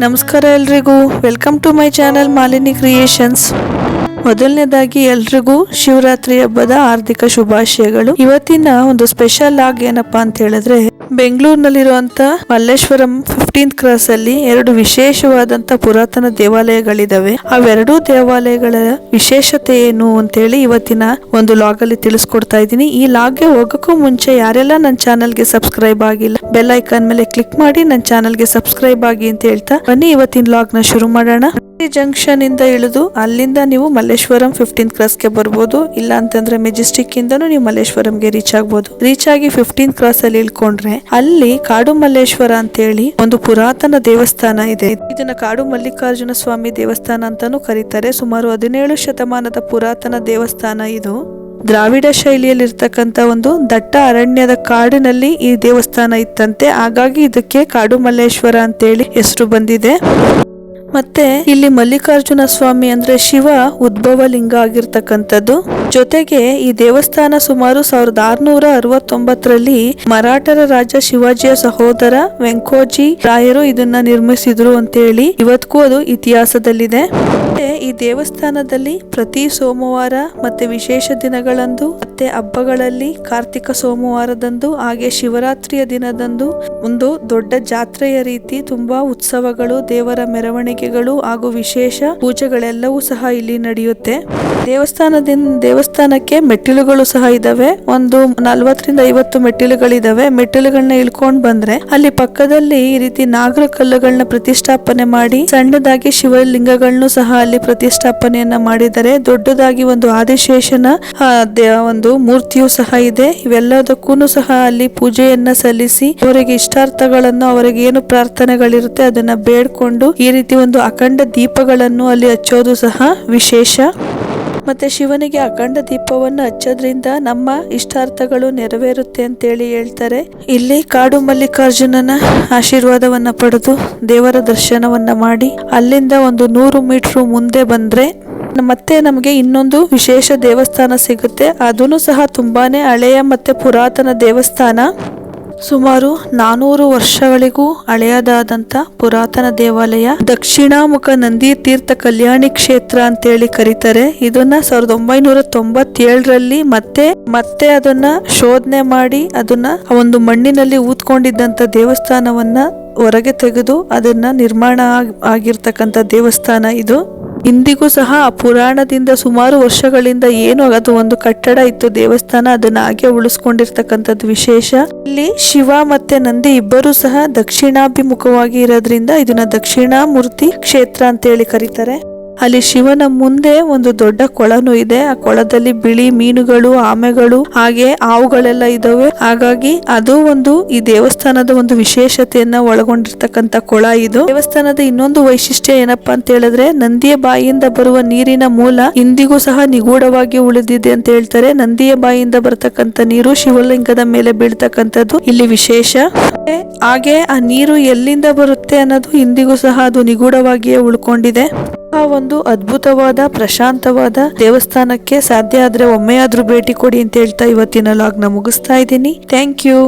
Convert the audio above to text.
ನಮಸ್ಕಾರ ಎಲ್ರಿಗೂ, welcome to my channel Malini creations. ಮೊದಲನೇದಾಗಿ ಎಲ್ರಿಗೂ ಶಿವರಾತ್ರಿ ಹಬ್ಬದ ಹಾರ್ದಿಕ ಶುಭಾಶಯಗಳು. ಇವತ್ತಿನ ಒಂದು ಸ್ಪೆಷಲ್ ಆಗಿ ಏನಪ್ಪಾ ಅಂತ ಹೇಳಿದ್ರೆ, ಬೆಂಗಳೂರಿನಲ್ಲಿರುವಂತ ಮಲ್ಲೇಶ್ವರಂ 15th ಕ್ರಾಸ್ ಅಲ್ಲಿ ಎರಡು ವಿಶೇಷವಾದಂತ ಪುರಾತನ ದೇವಾಲಯಗಳಿದಾವೆ. ಅವೆರಡೂ ದೇವಾಲಯಗಳ ವಿಶೇಷತೆ ಏನು ಅಂತೇಳಿ ಇವತ್ತಿನ ಒಂದು ಲಾಗ್ ಅಲ್ಲಿ ತಿಳಿಸ್ಕೊಡ್ತಾ ಇದ್ದೀನಿ. ಈ ಲಾಗ್ಗೆ ಹೋಗಕ್ಕೂ ಮುಂಚೆ ಯಾರೆಲ್ಲ ನನ್ನ ಚಾನಲ್ಗೆ ಸಬ್ಸ್ಕ್ರೈಬ್ ಆಗಿಲ್ಲ, ಬೆಲ್ ಐಕಾನ್ ಮೇಲೆ ಕ್ಲಿಕ್ ಮಾಡಿ ನನ್ನ ಚಾನಲ್ಗೆ ಸಬ್ಸ್ಕ್ರೈಬ್ ಆಗಿ ಅಂತ ಹೇಳ್ತಾ ಬನ್ನಿ ಇವತ್ತಿನ ಲಾಗ್ ನ ಶುರು ಮಾಡೋಣ. ಜಂಕ್ಷನ್ ಇಂದ ಇಳಿದು ಅಲ್ಲಿಂದ ನೀವು ಮಲ್ಲೇಶ್ವರಂ 15th ಕ್ರಾಸ್ಗೆ ಬರ್ಬೋದು. ಇಲ್ಲ ಅಂತಂದ್ರೆ ಮೆಜೆಸ್ಟಿಕ್ ಇಂದನೂ ನೀವು ಮಲ್ಲೇಶ್ವರಂಗೆ ರೀಚ್ ಆಗ್ಬೋದು. ರೀಚ್ ಆಗಿ 15th ಕ್ರಾಸ್ ಅಲ್ಲಿ ಇಳ್ಕೊಂಡ್ರೆ ಅಲ್ಲಿ ಕಾಡು ಮಲ್ಲೇಶ್ವರ ಅಂತ ಹೇಳಿ ಒಂದು ಪುರಾತನ ದೇವಸ್ಥಾನ ಇದೆ. ಇದನ್ನ ಕಾಡು ಮಲ್ಲಿಕಾರ್ಜುನ ಸ್ವಾಮಿ ದೇವಸ್ಥಾನ ಅಂತಾನೂ ಕರೀತಾರೆ. ಸುಮಾರು 17 ಶತಮಾನದ ಪುರಾತನ ದೇವಸ್ಥಾನ ಇದು. ದ್ರಾವಿಡ ಶೈಲಿಯಲ್ಲಿ ಇರ್ತಕ್ಕಂತ ಒಂದು ದಟ್ಟ ಅರಣ್ಯದ ಕಾಡಿನಲ್ಲಿ ಈ ದೇವಸ್ಥಾನ ಇತ್ತಂತೆ. ಹಾಗಾಗಿ ಇದಕ್ಕೆ ಕಾಡು ಮಲ್ಲೇಶ್ವರ ಅಂತೇಳಿ ಹೆಸರು ಬಂದಿದೆ. ಮತ್ತೆ ಇಲ್ಲಿ ಮಲ್ಲಿಕಾರ್ಜುನ ಸ್ವಾಮಿ ಅಂದ್ರೆ ಶಿವ ಉದ್ಭವ ಲಿಂಗ ಆಗಿರ್ತಕ್ಕಂಥದ್ದು. ಜೊತೆಗೆ ಈ ದೇವಸ್ಥಾನ ಸುಮಾರು 1669ರಲ್ಲಿ ಮರಾಠರ ರಾಜ ಶಿವಾಜಿಯ ಸಹೋದರ ವೆಂಕೋಜಿ ರಾಯರು ಇದನ್ನ ನಿರ್ಮಿಸಿದ್ರು ಅಂತ ಹೇಳಿ ಇವತ್ತಿಗೂ ಅದು ಇತಿಹಾಸದಲ್ಲಿದೆ. ಈ ದೇವಸ್ಥಾನದಲ್ಲಿ ಪ್ರತಿ ಸೋಮವಾರ ಮತ್ತೆ ವಿಶೇಷ ದಿನಗಳಂದು ಮತ್ತೆ ಹಬ್ಬಗಳಲ್ಲಿ ಕಾರ್ತಿಕ ಸೋಮವಾರದಂದು ಹಾಗೆ ಶಿವರಾತ್ರಿಯ ದಿನದಂದು ಒಂದು ದೊಡ್ಡ ಜಾತ್ರೆಯ ರೀತಿ ತುಂಬಾ ಉತ್ಸವಗಳು, ದೇವರ ಮೆರವಣಿಗೆಗಳು ಹಾಗೂ ವಿಶೇಷ ಪೂಜೆಗಳೆಲ್ಲವೂ ಸಹ ಇಲ್ಲಿ ನಡೆಯುತ್ತೆ. ದೇವಸ್ಥಾನಕ್ಕೆ ಮೆಟ್ಟಿಲುಗಳು ಸಹ ಇದಾವೆ. ಒಂದು 40ರಿಂದ 50 ಮೆಟ್ಟಿಲುಗಳಿದಾವೆ. ಮೆಟ್ಟಿಲುಗಳನ್ನ ಇಳ್ಕೊಂಡ್ ಬಂದ್ರೆ ಅಲ್ಲಿ ಪಕ್ಕದಲ್ಲಿ ಈ ರೀತಿ ನಾಗರ ಕಲ್ಲುಗಳನ್ನ ಪ್ರತಿಷ್ಠಾಪನೆ ಮಾಡಿ ಸಣ್ಣದಾಗಿ ಶಿವಲಿಂಗಗಳನ್ನು ಸಹ ಅಲ್ಲಿ ಪ್ರತಿಷ್ಠಾಪನೆಯನ್ನ ಮಾಡಿದ್ದಾರೆ. ದೊಡ್ಡದಾಗಿ ಒಂದು ಆದಿಶೇಷನ ಒಂದು ಮೂರ್ತಿಯೂ ಸಹ ಇದೆ. ಇವೆಲ್ಲದಕ್ಕೂ ಸಹ ಅಲ್ಲಿ ಪೂಜೆಯನ್ನ ಸಲ್ಲಿಸಿ ಅವರಿಗೆ ಇಷ್ಟಾರ್ಥಗಳನ್ನು, ಅವರಿಗೆ ಏನು ಪ್ರಾರ್ಥನೆಗಳಿರುತ್ತೆ ಅದನ್ನ ಬೇಡ್ಕೊಂಡು ಈ ರೀತಿ ಒಂದು ಅಖಂಡ ದೀಪಗಳನ್ನು ಅಲ್ಲಿ ಹಚ್ಚೋದು ಸಹ ವಿಶೇಷ. ಮತ್ತೆ ಶಿವನಿಗೆ ಅಖಂಡ ದೀಪವನ್ನು ಹಚ್ಚೋದ್ರಿಂದ ನಮ್ಮ ಇಷ್ಟಾರ್ಥಗಳು ನೆರವೇರುತ್ತೆ ಅಂತೇಳಿ ಹೇಳ್ತಾರೆ. ಇಲ್ಲಿ ಕಾಡು ಮಲ್ಲಿಕಾರ್ಜುನನ ಆಶೀರ್ವಾದವನ್ನ ಪಡೆದು ದೇವರ ದರ್ಶನವನ್ನ ಮಾಡಿ ಅಲ್ಲಿಂದ ಒಂದು 100 ಮೀಟರ್ ಮುಂದೆ ಬಂದ್ರೆ ಮತ್ತೆ ನಮಗೆ ಇನ್ನೊಂದು ವಿಶೇಷ ದೇವಸ್ಥಾನ ಸಿಗುತ್ತೆ. ಅದನ್ನು ಸಹ ತುಂಬಾನೇ ಹಳೆಯ ಮತ್ತೆ ಪುರಾತನ ದೇವಸ್ಥಾನ. ಸುಮಾರು 400 ವರ್ಷಗಳಿಗೂ ಹಳೆಯದಾದಂತ ಪುರಾತನ ದೇವಾಲಯ ದಕ್ಷಿಣಾಮುಖ ನಂದಿ ತೀರ್ಥ ಕಲ್ಯಾಣಿ ಕ್ಷೇತ್ರ ಅಂತೇಳಿ ಕರೀತಾರೆ. ಇದನ್ನ 1997ರಲ್ಲಿ ಮತ್ತೆ ಅದನ್ನ ಶೋಧನೆ ಮಾಡಿ ಅದನ್ನ ಒಂದು ಮಣ್ಣಿನಲ್ಲಿ ಊದ್ಕೊಂಡಿದ್ದಂತ ದೇವಸ್ಥಾನವನ್ನ ಹೊರಗೆ ತೆಗೆದು ಅದನ್ನ ನಿರ್ಮಾಣ ಆಗಿರ್ತಕ್ಕಂಥ ದೇವಸ್ಥಾನ ಇದು. ಇಂದಿಗೂ ಸಹ ಪುರಾಣದಿಂದ ಸುಮಾರು ವರ್ಷಗಳಿಂದ ಏನು ಅದು ಒಂದು ಕಟ್ಟಡ ಇತ್ತು ದೇವಸ್ಥಾನ, ಅದನ್ನ ಹಾಗೆ ಉಳಿಸ್ಕೊಂಡಿರ್ತಕ್ಕಂಥದ್ದು ವಿಶೇಷ. ಇಲ್ಲಿ ಶಿವ ಮತ್ತೆ ನಂದಿ ಇಬ್ಬರು ಸಹ ದಕ್ಷಿಣಾಭಿಮುಖವಾಗಿ ಇರೋದ್ರಿಂದ ಇದನ್ನ ದಕ್ಷಿಣಾಮೂರ್ತಿ ಕ್ಷೇತ್ರ ಅಂತ ಹೇಳಿ ಕರೀತಾರೆ. ಅಲ್ಲಿ ಶಿವನ ಮುಂದೆ ಒಂದು ದೊಡ್ಡ ಕೊಳನು ಇದೆ. ಆ ಕೊಳದಲ್ಲಿ ಬಿಳಿ ಮೀನುಗಳು, ಆಮೆಗಳು ಹಾಗೆ ಹಾವುಗಳೆಲ್ಲ ಇದಾವೆ. ಹಾಗಾಗಿ ಅದು ಒಂದು ಈ ದೇವಸ್ಥಾನದ ಒಂದು ವಿಶೇಷತೆಯನ್ನ ಒಳಗೊಂಡಿರ್ತಕ್ಕಂಥ ಕೊಳ ಇದು. ದೇವಸ್ಥಾನದ ಇನ್ನೊಂದು ವೈಶಿಷ್ಟ್ಯ ಏನಪ್ಪಾ ಅಂತ ಹೇಳಿದ್ರೆ, ನಂದಿಯ ಬಾಯಿಯಿಂದ ಬರುವ ನೀರಿನ ಮೂಲ ಇಂದಿಗೂ ಸಹ ನಿಗೂಢವಾಗಿ ಉಳಿದಿದೆ ಅಂತ ಹೇಳ್ತಾರೆ. ನಂದಿಯ ಬಾಯಿಯಿಂದ ಬರ್ತಕ್ಕಂಥ ನೀರು ಶಿವಲಿಂಗದ ಮೇಲೆ ಬೀಳ್ತಕ್ಕಂಥದ್ದು ಇಲ್ಲಿ ವಿಶೇಷ. ಹಾಗೆ ಆ ನೀರು ಎಲ್ಲಿಂದ ಬರುತ್ತೆ ಅನ್ನೋದು ಇಂದಿಗೂ ಸಹ ಅದು ನಿಗೂಢವಾಗಿಯೇ ಉಳ್ಕೊಂಡಿದೆ. ಆ ಒಂದು ಅದ್ಭುತವಾದ ಪ್ರಶಾಂತವಾದ ದೇವಸ್ಥಾನಕ್ಕೆ ಸಾಧ್ಯ ಆದ್ರೆ ಒಮ್ಮೆಯಾದ್ರೂ ಭೇಟಿ ಕೊಡಿ ಅಂತ ಹೇಳ್ತಾ ಇವತ್ತಿನ ಲಾಗ್ನ ಮುಗಿಸ್ತಾ ಇದ್ದೀನಿ. Thank you.